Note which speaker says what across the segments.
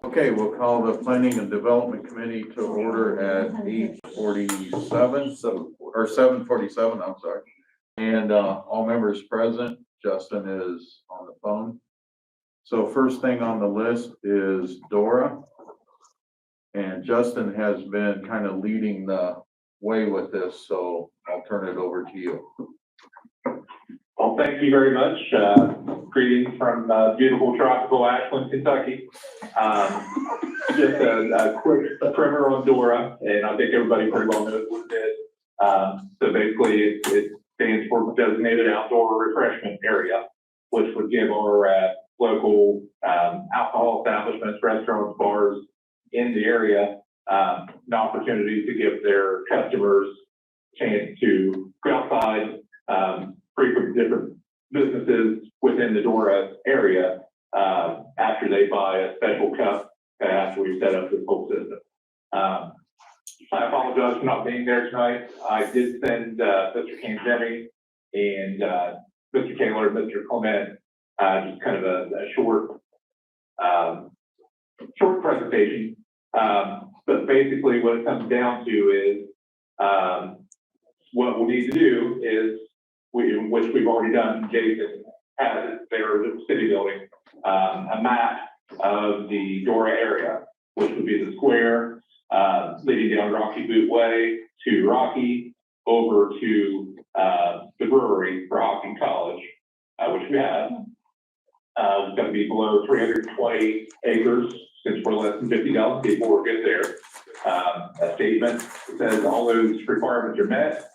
Speaker 1: Okay, we'll call the Planning and Development Committee to order at 8:47, or 7:47, I'm sorry. And all members present. Justin is on the phone. So first thing on the list is DORA. And Justin has been kind of leading the way with this, so I'll turn it over to you.
Speaker 2: Well, thank you very much. Greetings from beautiful tropical Ashland, Kentucky. Just a quick primer on DORA, and I think everybody pretty well knows what it is. So basically, it stands for Designated Outdoor Refreshment Area, which would give our local alcohol establishments, restaurants, bars in the area an opportunity to give their customers a chance to go outside, frequent different businesses within the DORA area after they buy a special cup after we set up this whole system. I apologize for not being there tonight. I did send Mr. Cangemi and Mr. Taylor, Mr. Clement, just kind of a short presentation. But basically what it comes down to is what we'll need to do is, which we've already done, Jason has it there at the city building, a map of the DORA area, which would be the square leading down Rocky Boot Way to Rocky over to the brewery for Hawking College, which we have. It's going to be below 320 acres since we're less than 50,000 people will get there. A statement says all those requirements are met.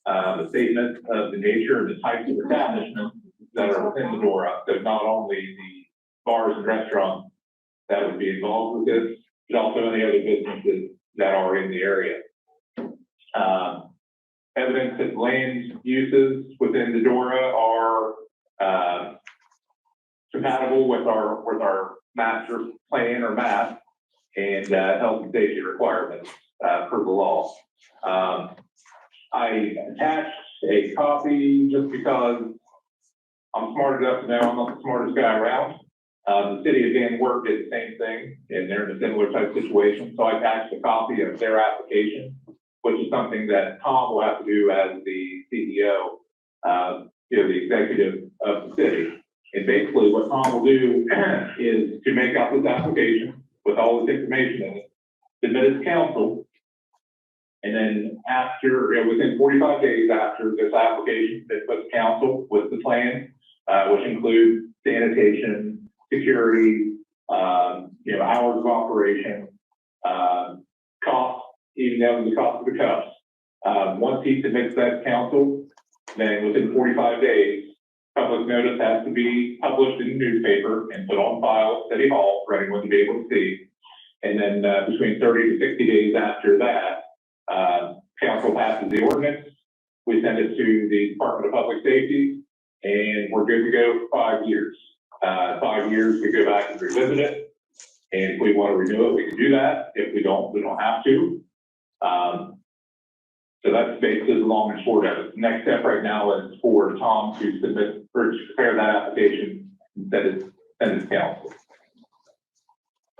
Speaker 2: A statement of the nature and the types of establishments that are within the DORA. So not only the bars and restaurants that would be involved with this, but also any other businesses that are in the area. Evidence that land uses within the DORA are compatible with our master plan or map and health and safety requirements per the law. I attached a copy just because I'm smart enough to know I'm not the smartest guy around. The city of Van Wert did the same thing, and they're in a similar type situation. So I attached a copy of their application, which is something that Tom will have to do as the CEO, the executive of the city. And basically what Tom will do is to make out this application with all this information in it, submit it to council, and then within 45 days after this application, they put to council with the plan, which includes sanitation, security, hours of operation, cost, even down to the cost of the cups. Once he submits that to council, then within 45 days, public notice has to be published in the newspaper and put on file at City Hall for anyone to be able to see. And then between 30 to 60 days after that, council passes the ordinance. We send it to the Department of Public Safety, and we're good to go for 5 years. 5 years, we go back and revisit it. And if we want to renew it, we can do that. If we don't have to. So that's basically the long and short of it. The next step right now is for Tom to submit or to prepare that application and send it to council.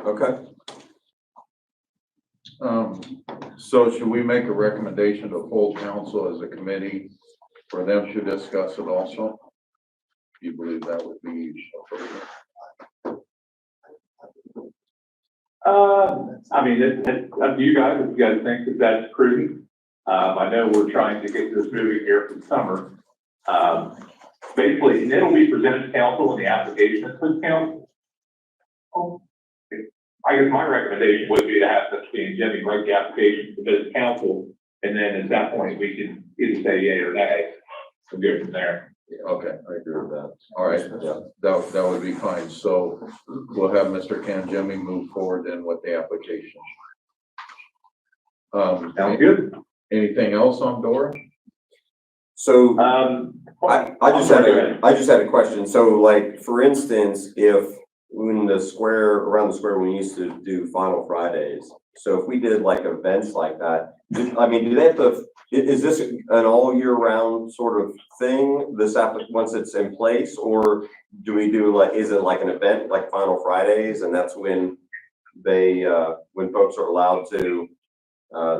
Speaker 1: Okay. So should we make a recommendation to full council as a committee for them to discuss it also? Do you believe that would be appropriate?
Speaker 2: I mean, it's up to you guys if you guys think that that's prudent. I know we're trying to get this moving here for the summer. Basically, and it'll be presented to council when the application is put to council. I guess my recommendation would be to have Mr. Cangemi write the application to the council, and then at that point we can either say yay or nay and go from there.
Speaker 1: Okay, I agree with that. All right, yeah, that would be fine. So we'll have Mr. Cangemi move forward then with the application.
Speaker 2: Sounds good.
Speaker 1: Anything else on DORA?
Speaker 3: So I just had a question. So like, for instance, if around the square, we used to do Final Fridays. So if we did like events like that, I mean, do they have to, is this an all year round sort of thing, once it's in place, or do we do like, is it like an event like Final Fridays and that's when they, when folks are allowed to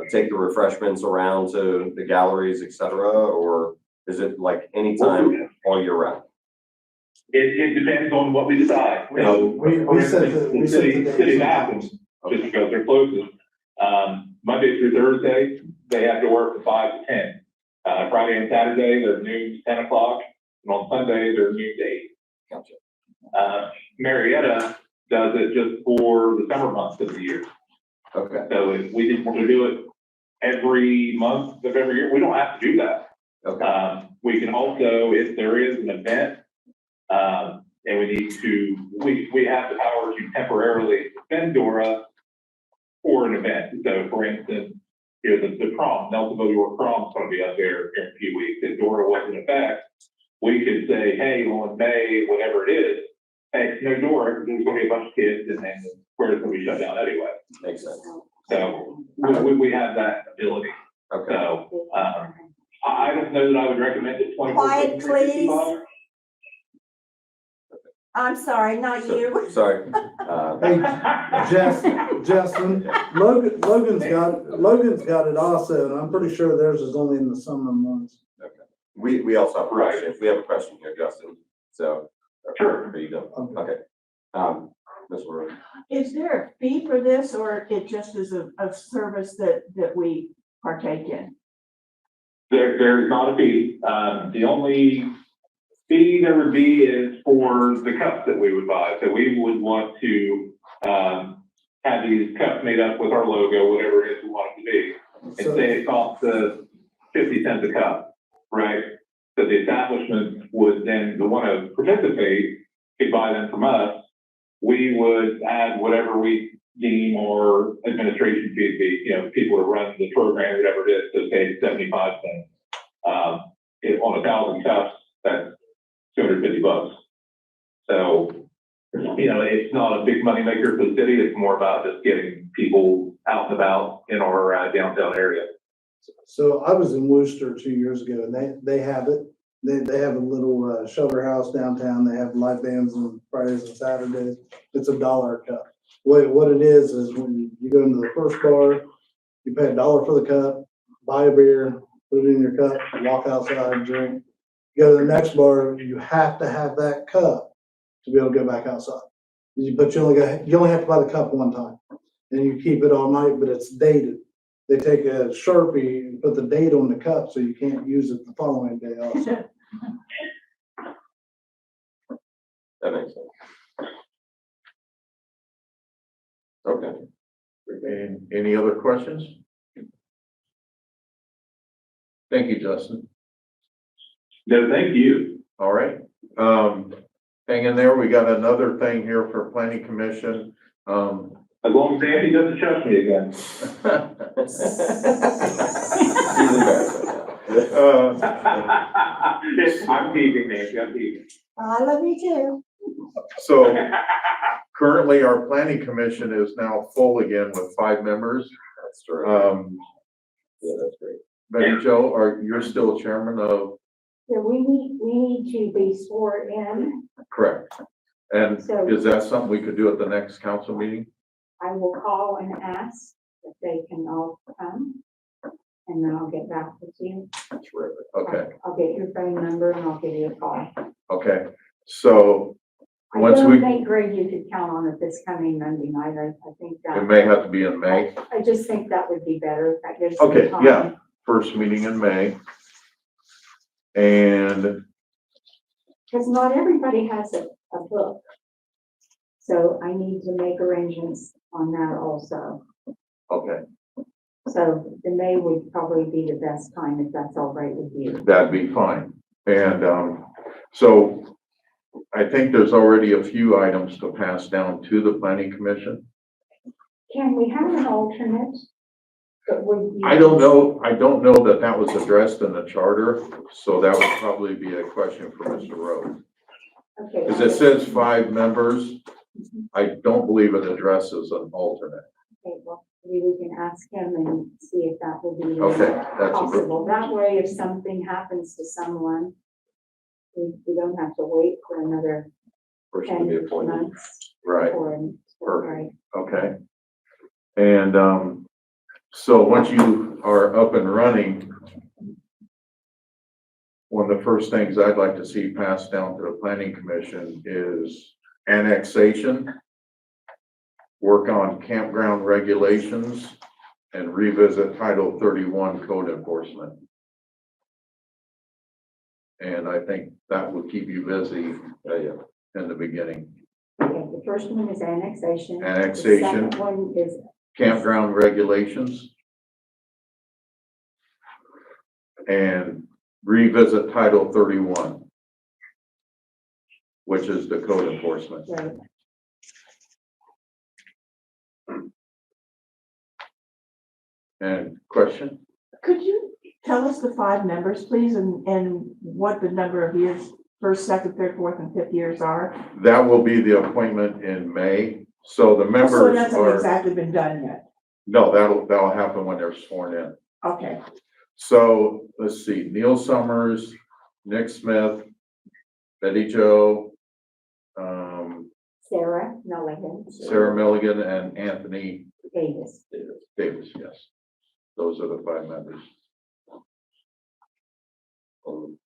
Speaker 3: take the refreshments around to the galleries, et cetera, or is it like anytime all year round?
Speaker 2: It depends on what we decide.
Speaker 4: We
Speaker 2: For
Speaker 4: set
Speaker 2: instance,
Speaker 4: the
Speaker 2: City
Speaker 4: days
Speaker 2: of
Speaker 4: and
Speaker 2: Athens,
Speaker 4: times.
Speaker 2: just because they're closest. Monday through Thursday, they have to work from 5 to 10. Friday and Saturday, they're noon to 10 o'clock, and on Sunday, they're noon to 8.
Speaker 3: Gotcha.
Speaker 2: Marietta does it just for the summer months of the year.
Speaker 3: Okay,
Speaker 2: So if we just want to do it every month of every year, we don't have to do that.
Speaker 3: okay,
Speaker 2: We can also, if there is an event, and we need to, we have the power to temporarily suspend DORA for an event. So for instance, the prom, Nelsonville York prom is going to be up there in a few weeks. If DORA wasn't in effect, we could say, hey, on May, whatever it is, hey, no DORA, there's going to be a bunch of kids and then the square's going to be shut down anyway.
Speaker 3: makes sense.
Speaker 2: So we have that ability.
Speaker 3: Okay,
Speaker 2: So, I don't know that I would recommend it 24.
Speaker 5: Quiet, please. I'm sorry, not you.
Speaker 3: sorry.
Speaker 4: Hey, Justin, Logan's got it also, and I'm pretty sure theirs is only in the summer months.
Speaker 3: We also have a question. We have a question here, Justin. So.
Speaker 2: Sure.
Speaker 3: There you go.
Speaker 4: Okay.
Speaker 3: Okay. Ms. Rowe.
Speaker 5: Is there a fee for this, or it just is a service that we partake in?
Speaker 2: There's not a fee. The only fee there would be is for the cups that we would buy. So we would want to, have these cups made up with our logo, whatever it is we want it to be. And say it costs 50 cents a cup, right? So the establishment would then, the one to participate, could buy them from us. We would add whatever we deem or administration fee to be, people to run the program, whatever it is, so say it's 75 cents. On 1,000 cups, that's $250. So, it's not a big money maker for the city. It's more about just getting people out and about in our downtown area.
Speaker 4: So I was in Worcester 2 years ago, and they have it. They have a little shelter house downtown. They have live bands on Fridays and Saturdays. It's $1 a cup. What it is when you go into the first bar, you pay $1 for the cup, buy a beer, put it in your cup, walk outside, drink. You go to the next bar, you have to have that cup to be able to go back outside. But you only have to buy the cup one time, and you keep it all night. But it's dated. They take a Sharpie and put the date on the cup so you can't use it the following day also.
Speaker 3: That makes sense. Okay.
Speaker 1: And any other questions? Thank you, Justin.
Speaker 2: No, thank you.
Speaker 1: All right. Hang in there. We got another thing here for planning commission.
Speaker 2: As long as Andy doesn't trust me again.
Speaker 3: He's embarrassed right now.
Speaker 2: I'm teasing, Nancy, I'm teasing.
Speaker 5: I love you too.
Speaker 1: So currently our planning commission is now full again with 5 members.
Speaker 3: That's true. Yeah, that's great.
Speaker 1: Betty Jo, you're still chairman of,
Speaker 5: Yeah, we need to be sworn in.
Speaker 1: correct? And
Speaker 5: So-
Speaker 1: is that something we could do at the next council meeting?
Speaker 5: I will call and ask if they can all come, and then I'll get back with you.
Speaker 3: Terrific.
Speaker 1: Okay,
Speaker 5: I'll get your phone number and I'll give you a call.
Speaker 1: okay. So
Speaker 5: I
Speaker 1: once
Speaker 5: don't
Speaker 1: we,
Speaker 5: think, Greg, you could count on it this coming Monday night. I think
Speaker 1: it
Speaker 5: that.
Speaker 1: may have to be in May.
Speaker 5: I just think that would be better. That gives some
Speaker 1: Okay,
Speaker 5: time.
Speaker 1: yeah. First meeting in May. And
Speaker 5: Because not everybody has a book. So I need to make arrangements on that also.
Speaker 1: okay,
Speaker 5: So the May would probably be the best time if that's all right with you.
Speaker 1: that'd be fine. And so I think there's already a few items to pass down to the planning commission.
Speaker 5: Can we have an alternate? That would be-
Speaker 1: I don't know that that was addressed in the charter, so that would probably be a question for Mr. Rhodes.
Speaker 5: Okay.
Speaker 1: Because it says 5 members, I don't believe it addresses an alternate.
Speaker 5: Okay, well, maybe we can ask him and see if that will be
Speaker 1: Okay, that's a good,
Speaker 5: possible. That way, if something happens to someone, we don't have to wait for another
Speaker 3: Person to
Speaker 5: 10
Speaker 3: be appointed.
Speaker 5: months
Speaker 1: right,
Speaker 5: for, right.
Speaker 1: okay. And, so once you are up and running, one of the first things I'd like to see passed down to the planning commission is annexation, work on campground regulations, and revisit Title 31 code enforcement. And I think that will keep you busy in the beginning.
Speaker 5: Okay, the first one is annexation.
Speaker 1: Annexation.
Speaker 5: The second one is
Speaker 1: Campground regulations. And revisit Title 31, which is the code enforcement.
Speaker 5: right.
Speaker 1: And question?
Speaker 6: Could you tell us the 5 members, please, and what the number of years, first, second, third, fourth, and fifth years are?
Speaker 1: That will be the appointment in May. So the
Speaker 6: So it
Speaker 1: members
Speaker 6: hasn't
Speaker 1: are,
Speaker 6: exactly been done yet.
Speaker 1: no, that'll happen when they're sworn in.
Speaker 6: Okay,
Speaker 1: So let's see, Neil Summers, Nick Smith, Betty Jo,
Speaker 5: Sarah Milligan.
Speaker 1: Sarah Milligan, and Anthony
Speaker 5: Davis.
Speaker 1: Davis, yes. Those are the 5 members.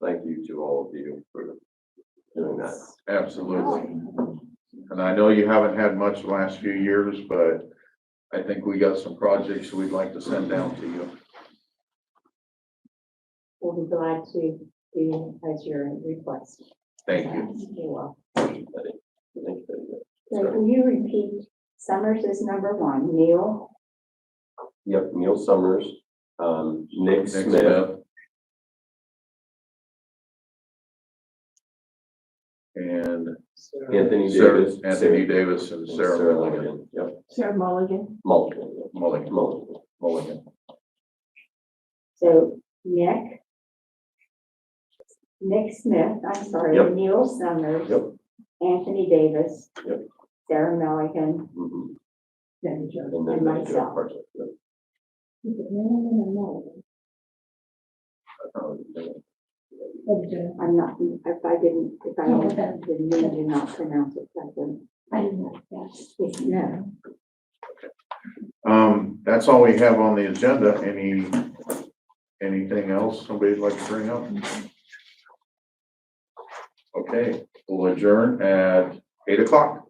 Speaker 3: Thank you to all of you for doing that.
Speaker 1: Absolutely. And I know you haven't had much the last few years, but I think we got some projects we'd like to send down to you.
Speaker 5: We'll be glad to do as your request.
Speaker 1: Thank you.
Speaker 5: You're welcome.
Speaker 3: Thank you.
Speaker 5: So can you repeat, Summers is number 1, Neil,
Speaker 3: Yep, Neil Summers, Nick
Speaker 1: Nick
Speaker 3: Smith,
Speaker 1: Smith. And
Speaker 3: Anthony
Speaker 1: Sarah,
Speaker 3: Davis.
Speaker 1: Anthony Davis and
Speaker 3: and
Speaker 1: Sarah Milligan.
Speaker 3: Milligan. Yep,
Speaker 6: Sarah Mulligan.
Speaker 3: Mulligan.
Speaker 1: Mulligan. Mulligan.
Speaker 5: so Nick Smith, I'm sorry,
Speaker 3: Yep.
Speaker 5: Neil Summers.
Speaker 3: Yep.
Speaker 5: Anthony Davis.
Speaker 3: Yep.
Speaker 5: Sarah Milligan.
Speaker 3: Mhm.
Speaker 6: Then Joe.
Speaker 3: And then
Speaker 5: And
Speaker 3: Betty Jo
Speaker 5: myself.
Speaker 3: Parker. Yep.
Speaker 5: I'm not, if I didn't do not pronounce it correctly.
Speaker 6: I didn't know that.
Speaker 5: No.
Speaker 1: That's all we have on the agenda. Anything else somebody'd like to bring up? Okay, we'll adjourn at 8 o'clock.